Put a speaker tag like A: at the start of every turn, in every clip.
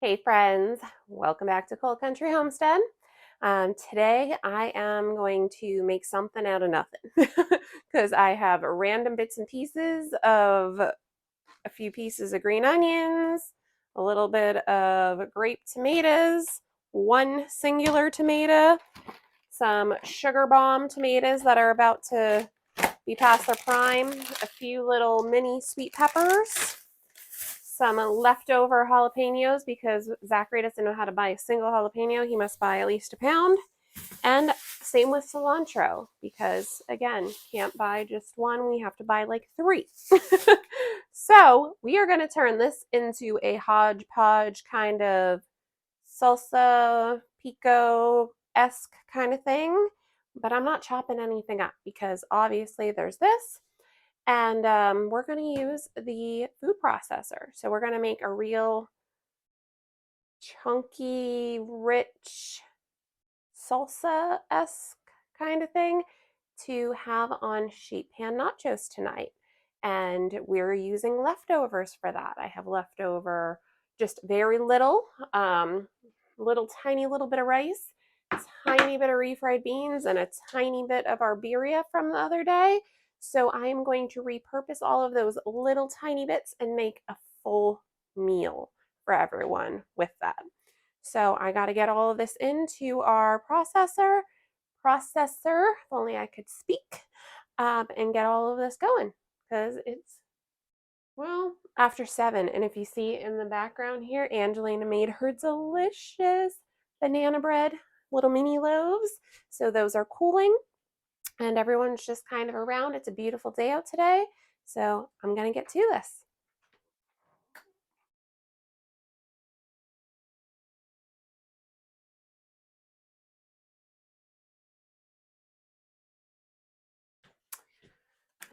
A: Hey friends, welcome back to Coal Country Homestead. Today I am going to make something out of nothing because I have random bits and pieces of a few pieces of green onions, a little bit of grape tomatoes, one singular tomato, some sugar bomb tomatoes that are about to be past their prime, a few little mini sweet peppers, some leftover jalapenos because Zachary doesn't know how to buy a single jalapeno. He must buy at least a pound. And same with cilantro because, again, can't buy just one. We have to buy like 3. So we are going to turn this into a hodgepodge kind of salsa pico-esque kind of thing. But I'm not chopping anything up because obviously there's this. And we're going to use the food processor. So we're going to make a real chunky, rich, salsa-esque kind of thing to have on sheet pan nachos tonight. And we're using leftovers for that. I have leftover just very little, tiny little bit of rice, tiny bit of refried beans, and a tiny bit of our birria from the other day. So I am going to repurpose all of those little tiny bits and make a full meal for everyone with that. So I got to get all of this into our processor, if only I could speak, and get all of this going because it's, well, after 7. And if you see in the background here, Angelina made her delicious banana bread, little mini loaves. So those are cooling and everyone's just kind of around. It's a beautiful day out today. So I'm going to get to this.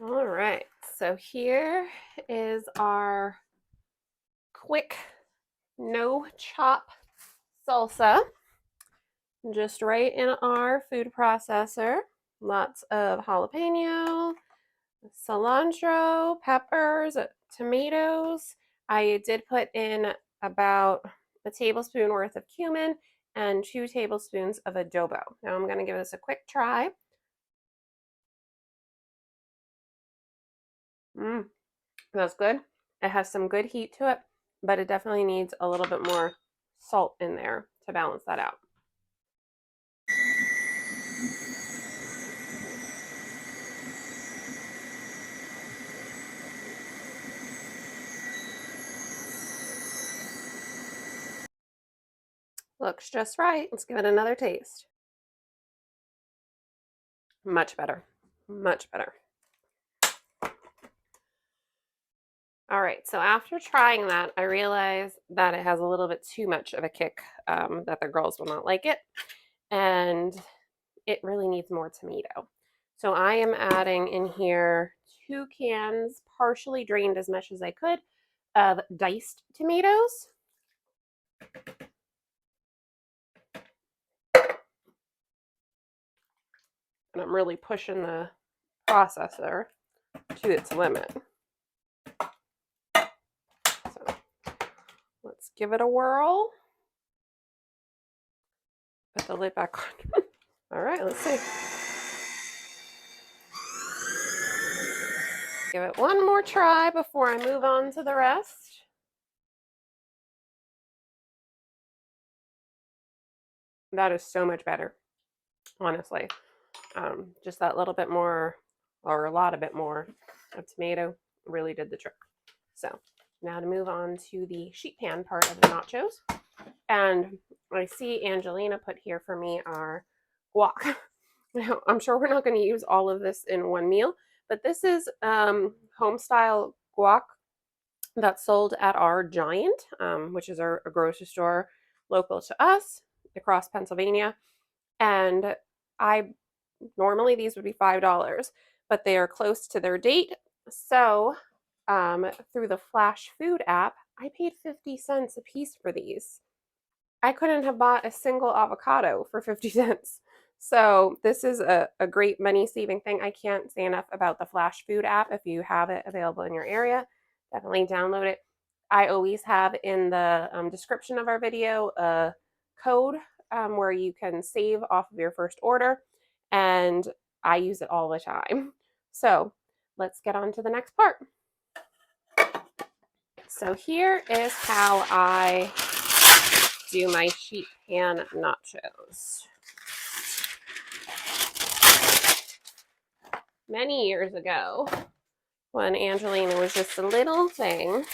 A: All right, so here is our quick no chop salsa, just right in our food processor. Lots of jalapeno, cilantro, peppers, tomatoes. I did put in about a tablespoon worth of cumin and 2 tablespoons of adobo. Now I'm going to give this a quick try. That's good. It has some good heat to it, but it definitely needs a little bit more salt in there to balance that out. Looks just right. Let's give it another taste. Much better. Much better. All right, so after trying that, I realized that it has a little bit too much of a kick, that the girls will not like it, and it really needs more tomato. So I am adding in here 2 cans, partially drained as much as I could, of diced tomatoes. And I'm really pushing the processor to its limit. So let's give it a whirl. Put the lid back on. All right, let's see. Give it one more try before I move on to the rest. That is so much better, honestly. Just that little bit more, or a lot of bit more of tomato really did the trick. So now to move on to the sheet pan part of the nachos. And I see Angelina put here for me our guac. Now, I'm sure we're not going to use all of this in one meal, but this is home style guac that's sold at our Giant, which is a grocery store local to us across Pennsylvania. And normally these would be $5, but they are close to their date. So through the Flashfood app, I paid 50 cents a piece for these. I couldn't have bought a single avocado for 50 cents. So this is a great money saving thing. I can't say enough about the Flashfood app. If you have it available in your area, definitely download it. I always have in the description of our video a code where you can save off of your first order, and I use it all the time. So let's get on to the next part. So here is how I do my sheet pan nachos. Many years ago, when Angelina was just a little thing,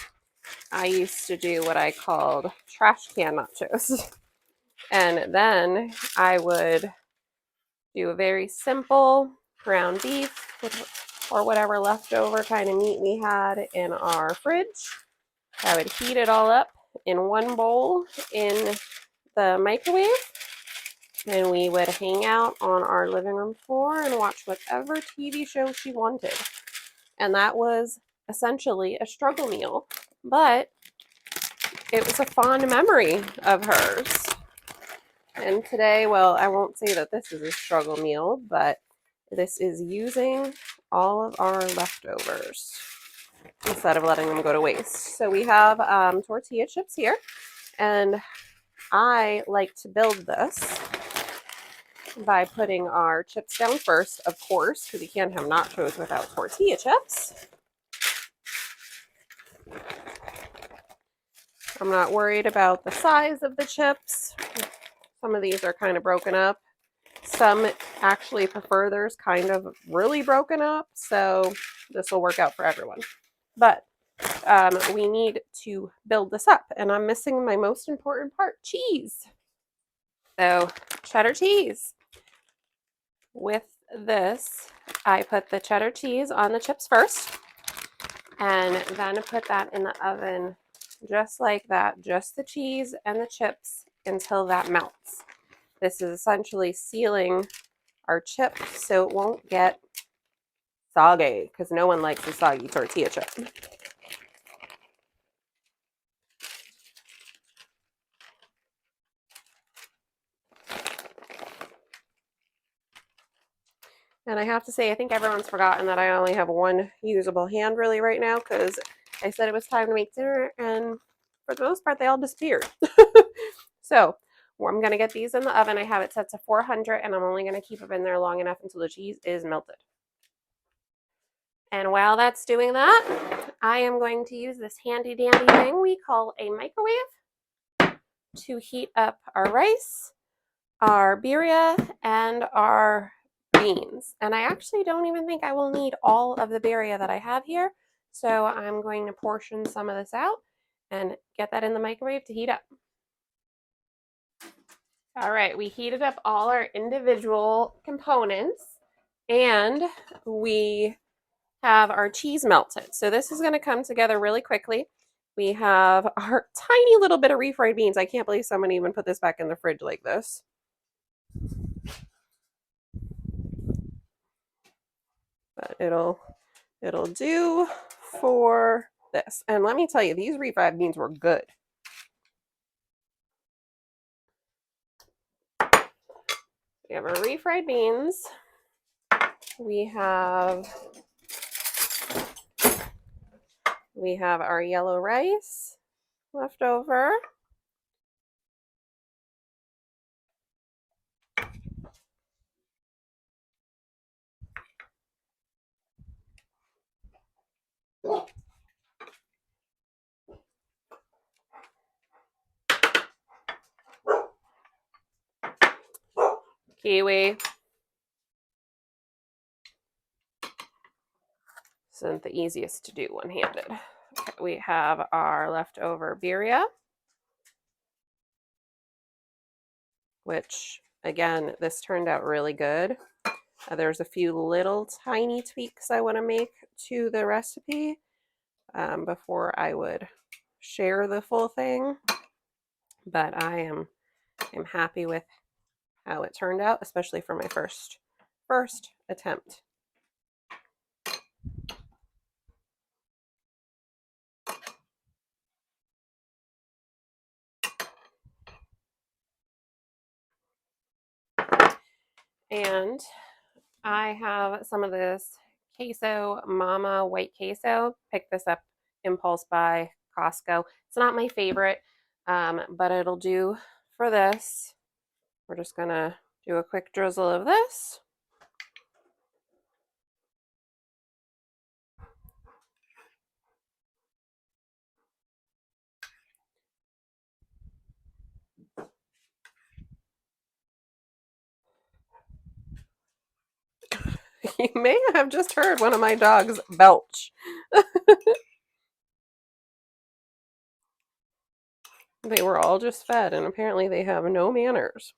A: I used to do what I called trash can nachos. And then I would do a very simple ground beef or whatever leftover kind of meat we had in our fridge. I would heat it all up in one bowl in the microwave, and we would hang out on our living room floor and watch whatever TV show she wanted. And that was essentially a struggle meal, but it was a fond memory of hers. And today, well, I won't say that this is a struggle meal, but this is using all of our leftovers instead of letting them go to waste. So we have tortilla chips here, and I like to build this by putting our chips down first, of course, because you can't have nachos without tortilla chips. I'm not worried about the size of the chips. Some of these are kind of broken up. Some actually prefer theirs kind of really broken up, so this will work out for everyone. But we need to build this up, and I'm missing my most important part, cheese. So cheddar cheese. With this, I put the cheddar cheese on the chips first, and then put that in the oven just like that, just the cheese and the chips until that melts. This is essentially sealing our chip so it won't get soggy, because no one likes a soggy tortilla chip. And I have to say, I think everyone's forgotten that I only have one usable hand really right now, because I said it was time to make dinner, and for the most part, they all disappeared. So I'm going to get these in the oven. I have it set to 400, and I'm only going to keep them in there long enough until the cheese is melted. And while that's doing that, I am going to use this handy dandy thing we call a microwave to heat up our rice, our birria, and our beans. And I actually don't even think I will need all of the birria that I have here. So I'm going to portion some of this out and get that in the microwave to heat up. All right, we heated up all our individual components, and we have our cheese melted. So this is going to come together really quickly. We have our tiny little bit of refried beans. I can't believe someone even put this back in the fridge like this. But it'll do for this. And let me tell you, these refried beans were good. We have our refried beans. We have our yellow rice left over. Kiwi. Isn't the easiest to do one-handed. Okay, we have our leftover birria, which again, this turned out really good. There's a few little tiny tweaks I want to make to the recipe before I would share the full thing, but I'm happy with how it turned out, especially for my first attempt. And I have some of this queso mama white queso. Picked this up impulse buy Costco. It's not my favorite, but it'll do for this. We're just gonna do a quick drizzle of this. You may have just heard one of my dogs belch. They were all just fed, and apparently they have no manners.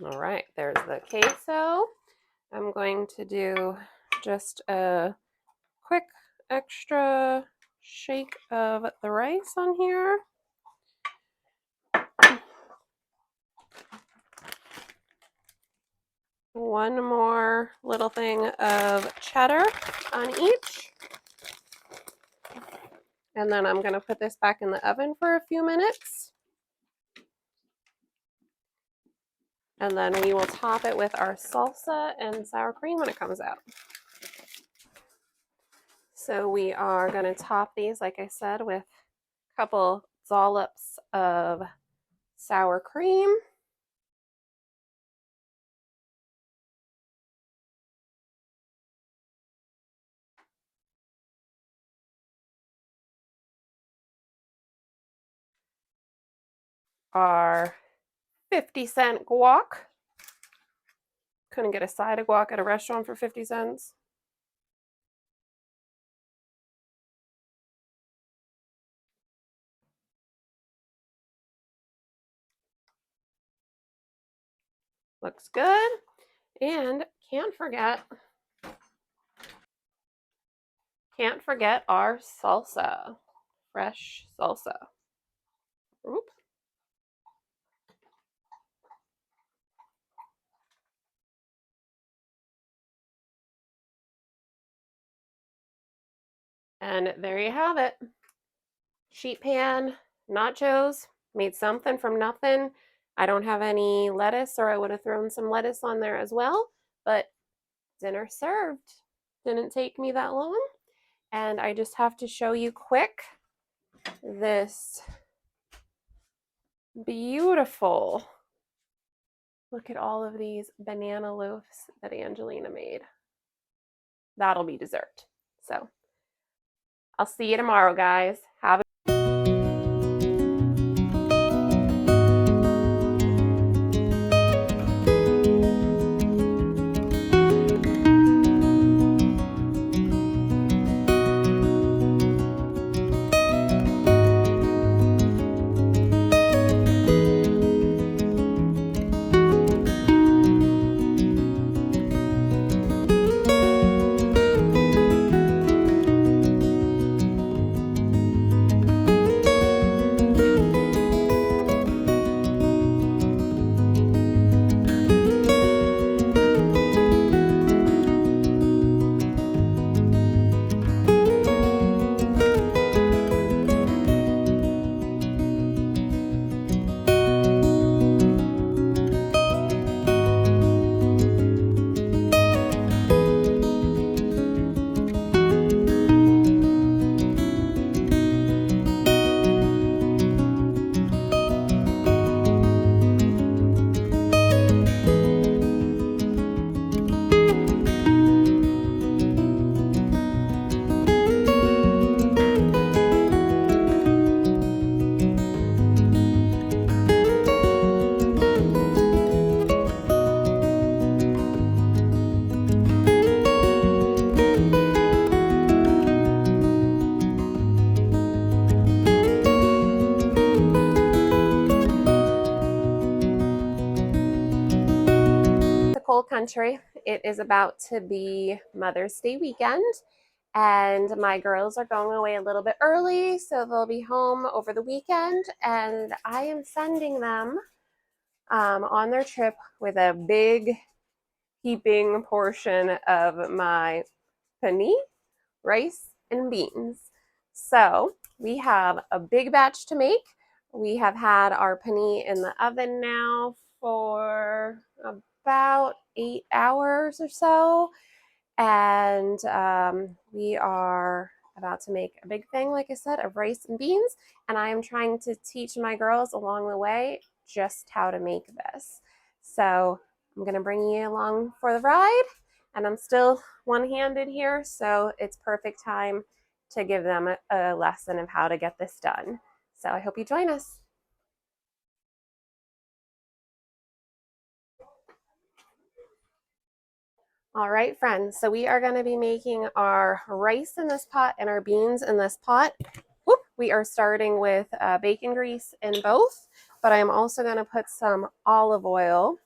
A: All right, there's the queso. I'm going to do just a quick extra shake of the rice on here. One more little thing of cheddar on each. And then I'm going to put this back in the oven for a few minutes. And then we will top it with our salsa and sour cream when it comes out. So we are going to top these, like I said, with a couple dollops of sour cream. Our 50-cent guac. Couldn't get a side of guac at a restaurant for 50 cents. Looks good. And can't forget our salsa. Fresh salsa. Oop. And there you have it. Sheet pan, nachos, made something from nothing. I don't have any lettuce, or I would have thrown some lettuce on there as well, but dinner served. Didn't take me that long. And I just have to show you quick this beautiful, look at all of these banana loaves that Angelina made. That'll be dessert. So I'll see you tomorrow, guys. Have a Coal Country. It is about to be Mother's Day weekend, and my girls are going away a little bit early, so they'll be home over the weekend, and I am sending them on their trip with a big heaping portion of my pani, rice, and beans. So we have a big batch to make. We have had our pani in the oven now for about 8 hours or so, And we are about to make a big thing, like I said, of rice and beans. And I am trying to teach my girls along the way just how to make this. So I'm going to bring you along for the ride. And I'm still one-handed here, so it's perfect time to give them a lesson of how to get this done. So I hope you join us. All right, friends, so we are going to be making our rice in this pot and our beans in this pot. Whoop. We are starting with bacon grease in both, but I'm also going to put some olive oil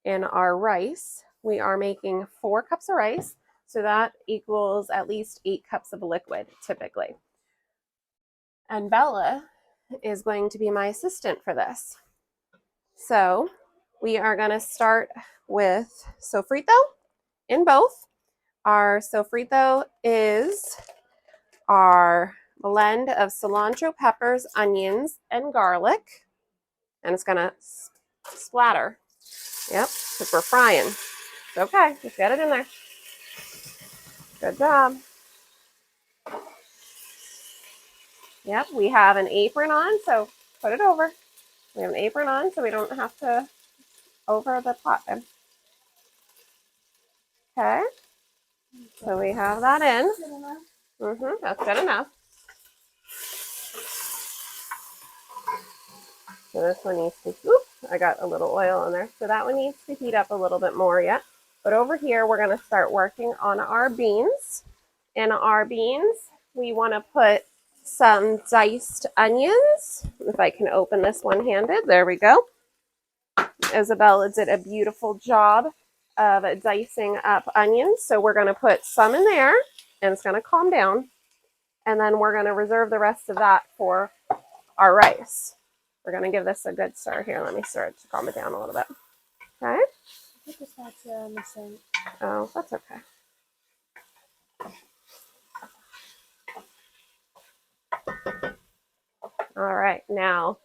A: in our rice. We are making 4 cups of rice, so that equals at least 8 cups of liquid typically. And Bella is going to be my assistant for this. So we are going to start with sofrito in both. Our sofrito is our blend of cilantro, peppers, onions, and garlic. And it's going to splatter. Yep, because we're frying. It's okay, just get it in there. Good job. Yep, we have an apron on, so put it over. We have an apron on, so we don't have to over the pot then. Okay, so we have that in. That's good enough. So this one needs to, I got a little oil in there. So that one needs to heat up a little bit more yet. But over here, we're going to start working on our beans. In our beans, we want to put some diced onions. If I can open this one-handed, there we go. Isabella did a beautiful job of dicing up onions. So we're going to put some in there, and it's going to calm down. And then we're going to reserve the rest of that for our rice. We're going to give this a good stir here. Let me stir it to calm it down a little bit. Okay? I think this is missing. Oh, that's okay. All right, now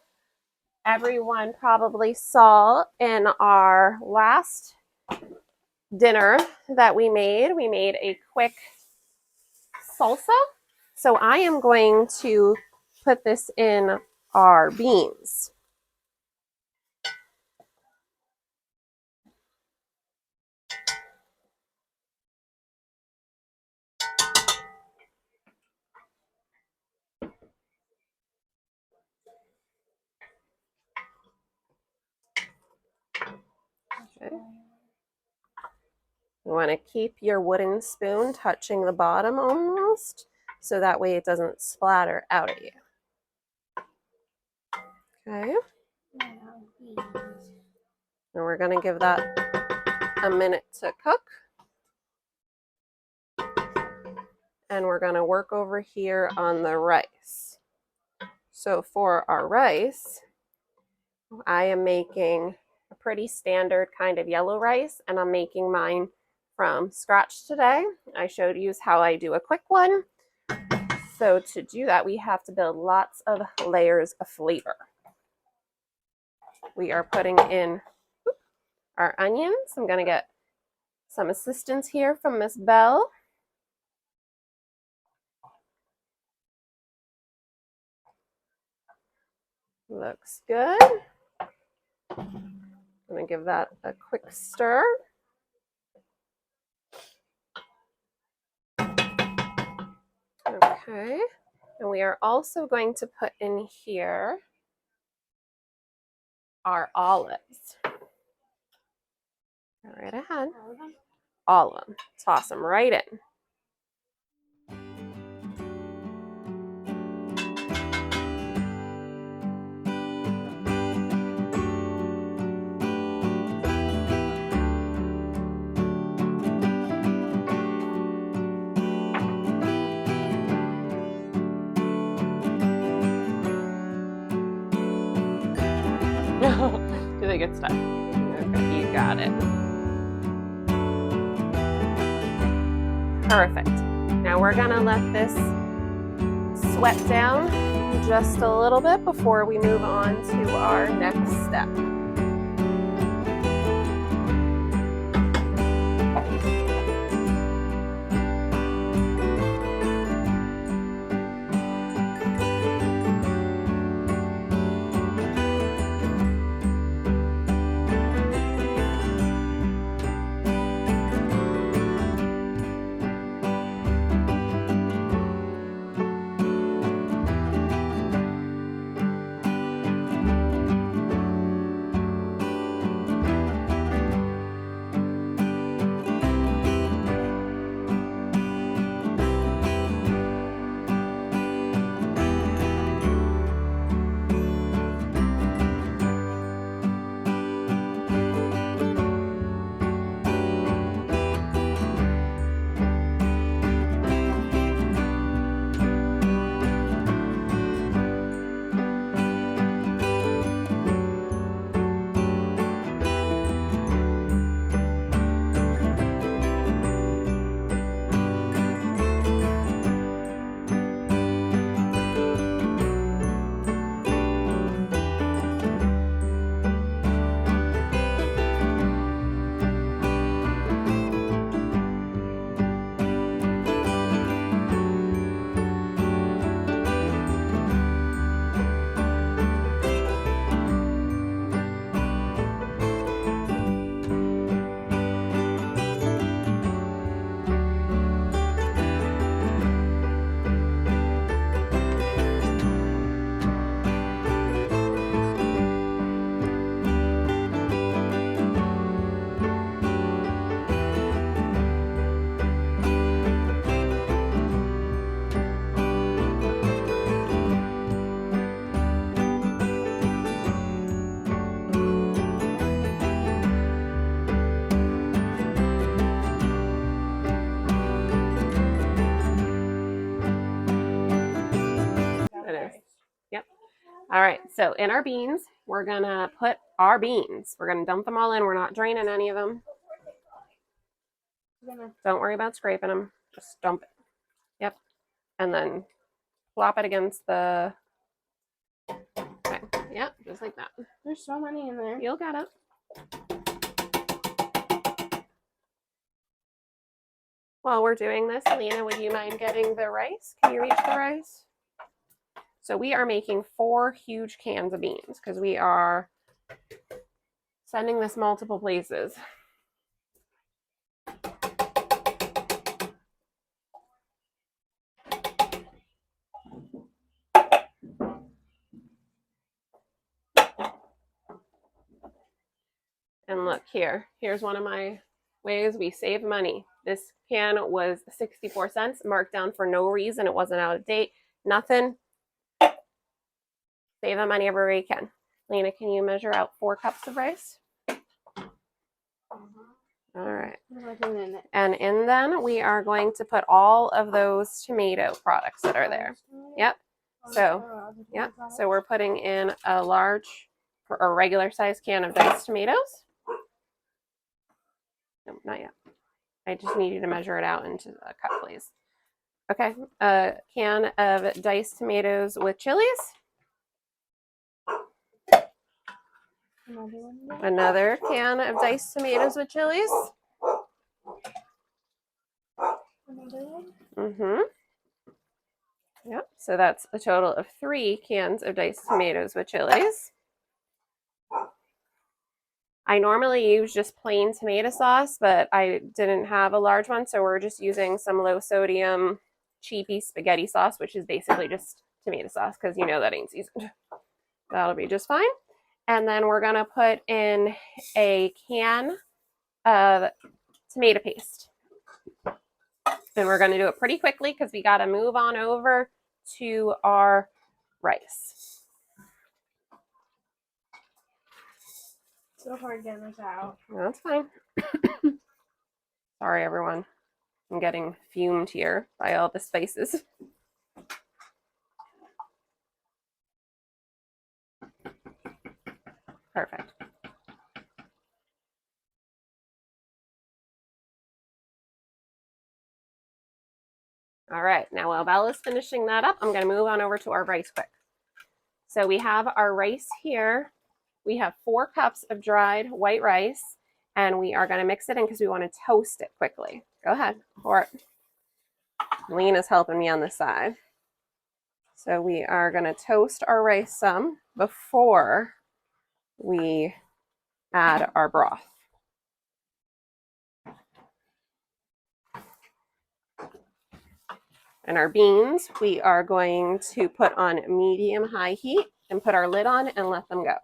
A: everyone probably saw in our last dinner that we made a quick salsa. So I am going to put this in our beans. Okay. You want to keep your wooden spoon touching the bottom almost, so that way it doesn't splatter out at you. Okay. And we're going to give that a minute to cook. And we're going to work over here on the rice. So for our rice, I am making a pretty standard kind of yellow rice, and I'm making mine from scratch today. I showed you how I do a quick one. So to do that, we have to build lots of layers of flavor. We are putting in our onions. I'm going to get some assistance here from Miss Bell. Looks good. I'm going to give that a quick stir. Okay, and we are also going to put in here our olives. Go right ahead. All of them. Toss them right in. Do they get stuck? Okay, you got it. Perfect. Now we're gonna let this sweat down just a little bit before we move on to our next step. All right, so in our beans, we're gonna put our beans. We're gonna dump them all in. We're not draining any of them. Don't worry about scraping them. Just dump it. Yep. And then flop it against the... Okay. Yep, just like that.
B: There's so many in there.
A: You'll get it. While we're doing this, Lena, would you mind getting the rice? Can you reach the rice? So we are making 4 huge cans of beans because we are sending this multiple places. And look here, here's one of my ways we save money. This can was 64 cents, marked down for no reason. It wasn't out of date, nothing. Save the money everywhere you can. Lena, can you measure out 4 cups of rice? All right. And in then we are going to put all of those tomato products that are there. Yep. So, yep. So we're putting in a large or a regular size can of diced tomatoes. No, not yet. I just need you to measure it out into a cup, please. Okay. A can of diced tomatoes with chilies. Another can of diced tomatoes with chilies. Yep. So that's a total of 3 cans of diced tomatoes with chilies. I normally use just plain tomato sauce, but I didn't have a large one, so we're just using some low sodium cheapy spaghetti sauce, which is basically just tomato sauce because you know that ain't seasoned. That'll be just fine. And then we're gonna put in a can of tomato paste. And we're gonna do it pretty quickly because we gotta move on over to our rice.
B: So hard getting this out.
A: That's fine. Sorry, everyone. I'm getting fumed here by all the spices. Perfect. All right, now while Bella's finishing that up, I'm going to move on over to our rice quick. So we have our rice here. We have 4 cups of dried white rice, and we are going to mix it in because we want to toast it quickly. Go ahead, pour it. Lena's helping me on the side. So we are going to toast our rice some before we add our broth. And our beans, we are going to put on medium-high heat and put our lid on and let them go.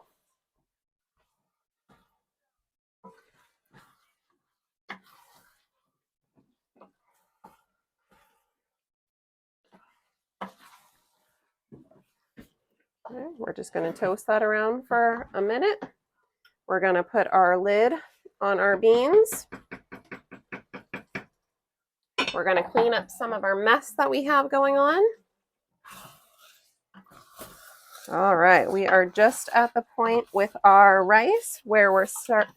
A: Okay, we're just going to toast that around for a minute. We're going to put our lid on our beans. We're going to clean up some of our mess that we have going on. All right, we are just at the point with our rice where we're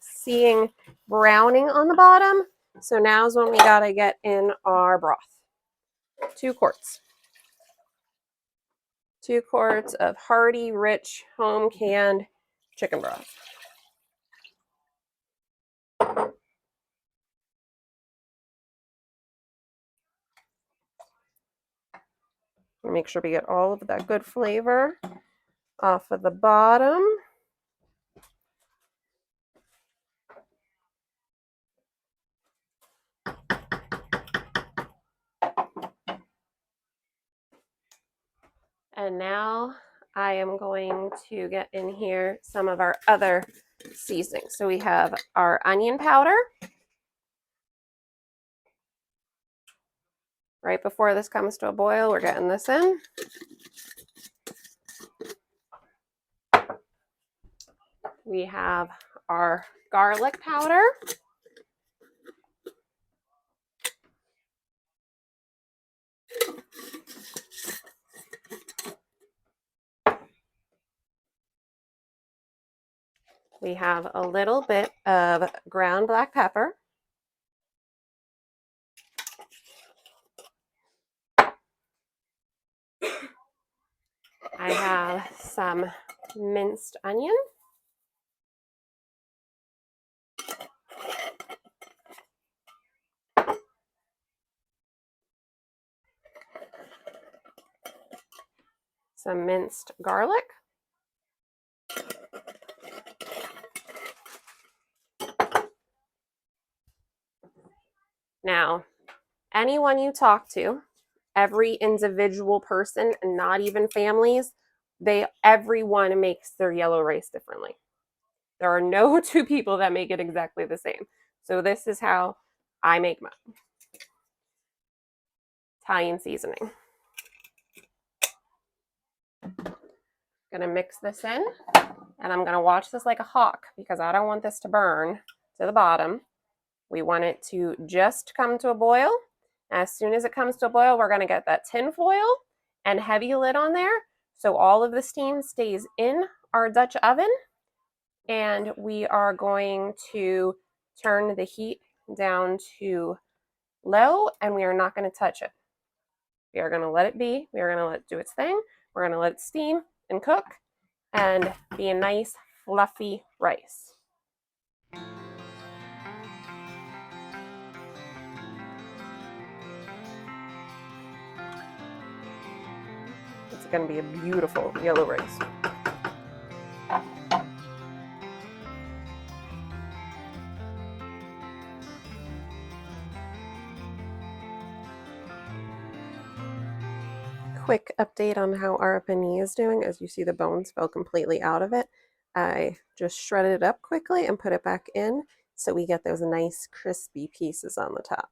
A: seeing browning on the bottom. So now's when we got to get in our broth. 2 quarts. 2 quarts of hearty, rich, home-canned chicken broth. Make sure we get all of that good flavor off of the bottom. And now I am going to get in here some of our other seasonings. So we have our onion powder. Right before this comes to a boil, we're getting this in. We have our garlic powder. We have a little bit of ground black pepper. I have some minced onion. Some minced garlic. Now, anyone you talk to, every individual person, not even families, everyone makes their yellow rice differently. There are no two people that make it exactly the same. So this is how I make mine. Italian seasoning. Gonna mix this in, and I'm gonna watch this like a hawk because I don't want this to burn to the bottom. We want it to just come to a boil. As soon as it comes to a boil, we're gonna get that tin foil and heavy lid on there so all of the steam stays in our Dutch oven. And we are going to turn the heat down to low, and we are not going to touch it. We are going to let it be. We are going to let it do its thing. We're going to let it steam and cook and be a nice fluffy rice. It's going to be a beautiful yellow rice. Quick update on how our panini is doing. As you see, the bones fell completely out of it. I just shredded it up quickly and put it back in so we get those nice crispy pieces on the top.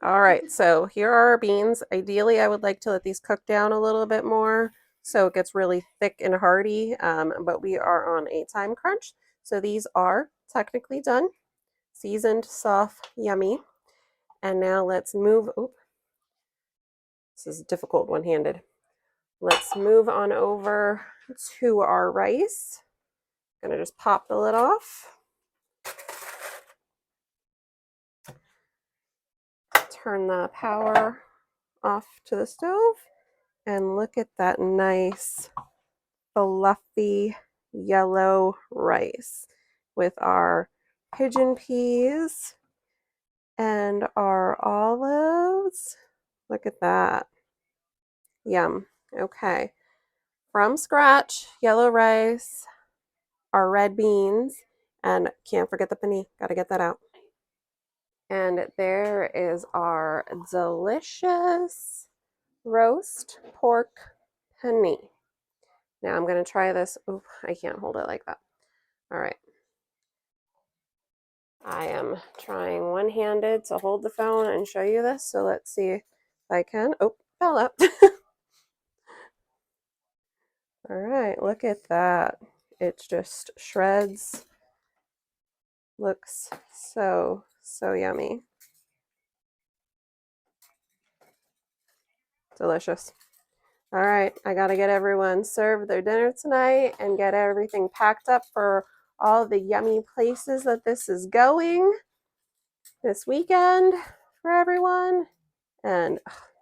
A: All right, so here are our beans. Ideally, I would like to let these cook down a little bit more so it gets really thick and hearty, but we are on a time crunch. So these are technically done, seasoned, soft, yummy. And now let's move, this is difficult one-handed. Let's move on over to our rice. I'm gonna just pop the lid off. Turn the power off to the stove. And look at that nice, fluffy, yellow rice with our pigeon peas and our olives. Look at that. Yum. Okay. From scratch, yellow rice, our red beans, and can't forget the panini. Got to get that out. And there is our delicious roast pork panini. Now I'm going to try this. Oh, I can't hold it like that. All right. I am trying one-handed to hold the phone and show you this. So let's see if I can. Oh, fell out. All right, look at that. It just shreds. Looks so, so yummy. Delicious. All right, I got to get everyone served their dinner tonight and get everything packed up for all the yummy places that this is going this weekend for everyone. And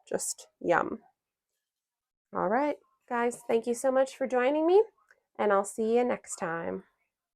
A: just yum. All right, guys, thank you so much for joining me, and I'll see you next time.